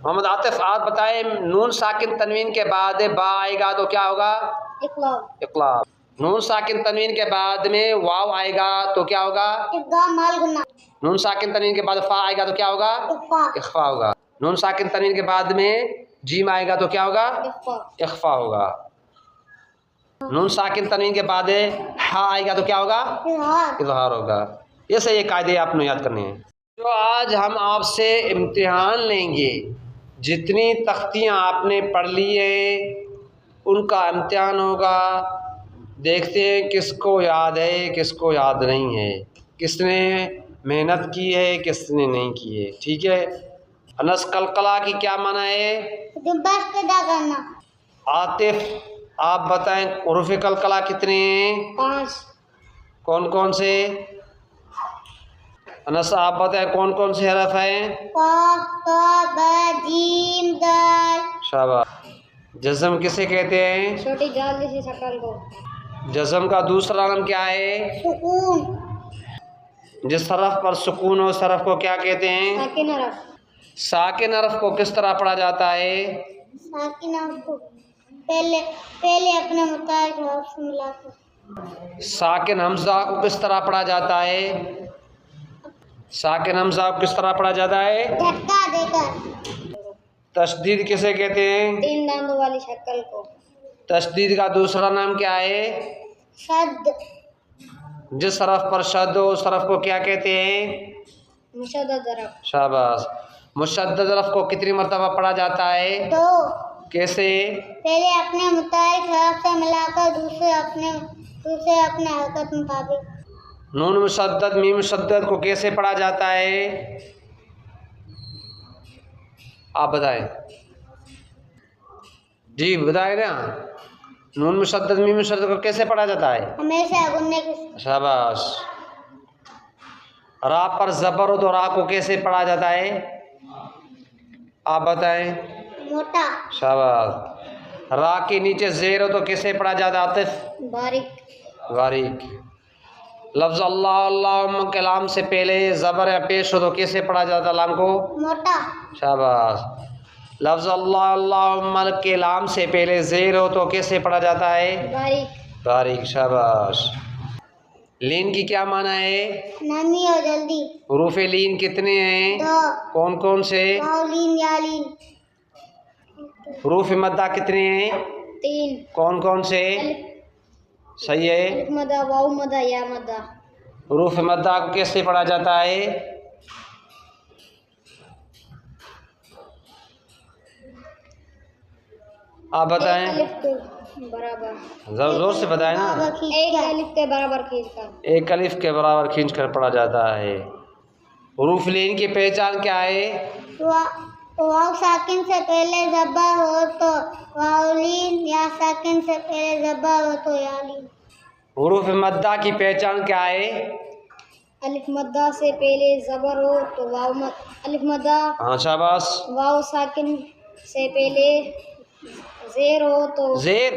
मोहम्मद आतिफ आप बताएं, नून साकिन तनवीन के बाद बा आएगा तो क्या होगा? इक़लाब। इक़लाब। नून साकिन तनवीन के बाद में वाव आएगा तो क्या होगा? इक़दाम माल गुन्ना। नून साकिन तनवीन के बाद फा आएगा तो क्या होगा? इख़फा होगा। नून साकिन तनवीन के बाद में जीम आएगा तो क्या होगा? इख़फा होगा। नून साकिन तनवीन के बाद हा आएगा तो क्या होगा? इज़हार होगा। ऐसे ये कायदे आपने याद करने हैं। जो आज हम आपसे इम्तिहान लेंगे, जितनी तख्तियाँ आपने पढ़ ली हैं उनका इम्तिहान होगा। देखते हैं किसको याद है किसको याद नहीं है, किसने मेहनत की है किसने नहीं की है। ठीक है। अनस कलकला की क्या माना है? पैदा करना। आतिफ आप बताएं, हुरूफ कलकला कितने हैं? 5। कौन कौन से? अनस आप बताएं कौन कौन से हरफ हैं? क़ाफ़, ता, बा, जीम, दाल। शाबाश। जज़म किसे कहते हैं? छोटी जाल जैसी शक्ल को। जज़म का दूसरा नाम क्या है? सुकून। जिस हरफ पर सुकून हो उस हरफ को क्या कहते हैं? साकिन हरफ। साकिन हरफ को किस तरह पढ़ा जाता है? साकिन हरफ को पहले अपने मुताबिक हरफ से मिलाकर। साकिन हमज़ा को किस तरह पढ़ा जाता है? साकिन हमज़ा को किस तरह पढ़ा जाता है? झटका देकर। तशदीद किसे कहते हैं? 3 दांतों वाली शक्ल को। तशदीद का दूसरा नाम क्या है? शद। जिस हरफ पर शद हो उस हरफ को क्या कहते हैं? मुशद्दद हरफ। शाबाश। मुशद्दद हरफ को कितनी मरतबा पढ़ा जाता है? 2। कैसे? पहले अपने मुताबिक हरफ से मिलाकर दूसरे अपने हरकत मुताबिक। नून मुशद्दद मीम मुशद्दद को कैसे पढ़ा जाता है? आप बताएं जी, बताएं ना। नून मुशद्दद मीम मुशद्दद को कैसे पढ़ा जाता है? हमेशा गुन्ने के। शाबाश। रा पर ज़बर हो तो रा को कैसे पढ़ा जाता है? आप बताएं। मोटा। शाबाश। रा के नीचे ज़ेर हो तो कैसे पढ़ा जाता है? आतिफ? बारीक। बारीक। लफ्ज़ अल्लाह अल्लाह के लाम से पहले ज़बर या पेश हो तो कैसे पढ़ा जाता है लाम को? मोटा। शाबाश। लफ्ज़ अल्लाह अल्लाह के लाम से पहले ज़ेर हो तो कैसे पढ़ा जाता है? बारीक। बारीक। शाबाश। लीन की क्या माना है? नमी और जल्दी। हुरूफ लीन कितने हैं? 2। कौन कौन से? वाउलीन यालीन। हुरूफ मद्दा कितने हैं? 3। कौन कौन से? सही है। अलिफ मद्दा, वाउ मद्दा, या मद्दा। हुरूफ मद्दा को कैसे पढ़ा जाता है? आप बताएं। अलिफ के बराबर। जोर से बताएं ना। एक अलिफ के बराबर खींचकर। एक अलिफ के बराबर खींच कर पढ़ा जाता है। हुरूफ लीन की पहचान क्या है? वाव साकिन से पहले ज़बर हो तो वाउलीन, या साकिन से पहले ज़बर हो तो यालीन। हुरूफ मद्दा की पहचान क्या है? अलिफ मद्दा से पहले ज़बर हो तो अलिफ मद्दा। हाँ शाबाश। वाव साकिन से पहले ज़ेर हो तो ज़ेर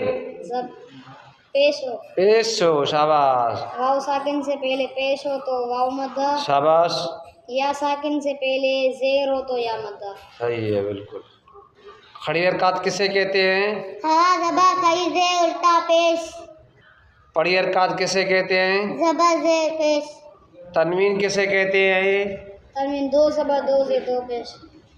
पेश हो। पेश हो। शाबाश। वाव साकिन से पहले पेश हो तो वाव मद्दा। शाबाश। या साकिन से पहले ज़ेर हो तो या मद्दा। सही है, बिल्कुल। खड़ी हरकत किसे कहते हैं? हरा ज़बर खड़ी ज़ेर उल्टा पेश। पड़ी हरकत किसे कहते हैं? ज़बर ज़ेर पेश। तनवीन किसे कहते हैं? तनवीन 2 ज़बर 2 ज़ेर 2 पेश।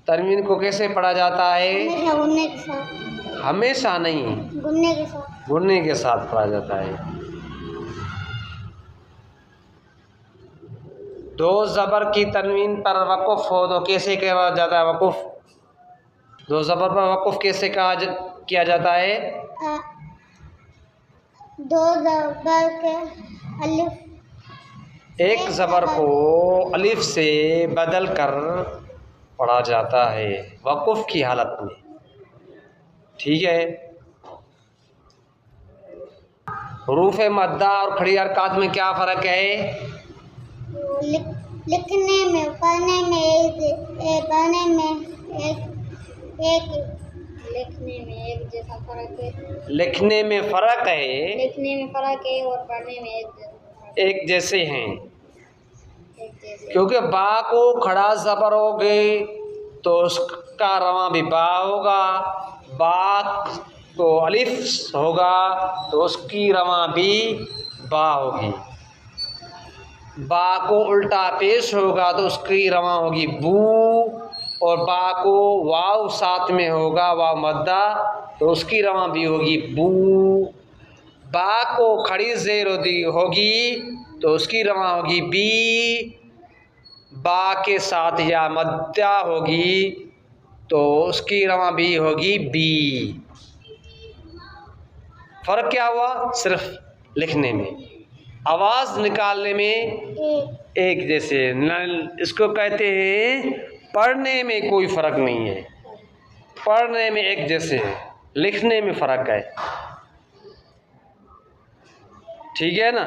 तनवीन को कैसे पढ़ा जाता है? हमेशा गुन्ने के साथ। हमेशा नहीं, गुन्ने के साथ। गुन्ने के साथ पढ़ा जाता है। 2 ज़बर की तनवीन पर वक़ुफ़ हो तो कैसे कहा जाता है? वक़ुफ़। 2 ज़बर पर वक़ुफ़ कैसे किया जाता है? 2 ज़बर के अलिफ। एक ज़बर को अलिफ से बदल कर पढ़ा जाता है वक़ुफ़ की हालत में। ठीक है। हुरूफ मद्दा और खड़ी हरकत में क्या फ़र्क है? लिखने में पढ़ने में एक जैसा फ़र्क है। लिखने में फ़र्क है। लिखने में फ़र्क है और पढ़ने में एक जैसे हैं। एक जैसे। क्योंकि बा को खड़ा ज़बर हो गए तो उस उसका रवा भी बा होगा। बा तो अलिफ होगा तो उसकी रवा भी बा होगी। बा को उल्टा पेश होगा तो उसकी रवा होगी बू, और बा को वाव साथ में होगा, वाव मद्दा, तो उसकी रवा भी होगी बू। बा को खड़ी ज़ेर होगी तो उसकी रवा होगी बी। बा के साथ या मद्दा होगी तो उसकी रवा भी होगी बी। फ़र्क क्या हुआ? सिर्फ लिखने में, आवाज़ निकालने में एक जैसे। इसको कहते हैं पढ़ने में कोई फ़र्क नहीं है, पढ़ने में एक जैसे है, लिखने में फ़र्क है। ठीक है ना?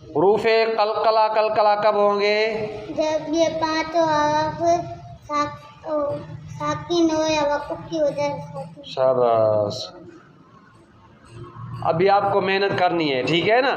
हुरूफ़े कलकला कलकला कब होंगे? जब ये पांचों हरफ साकिन हो या वक़्फ़ की वजह से। शाबाश। अभी आपको मेहनत करनी है, ठीक है ना?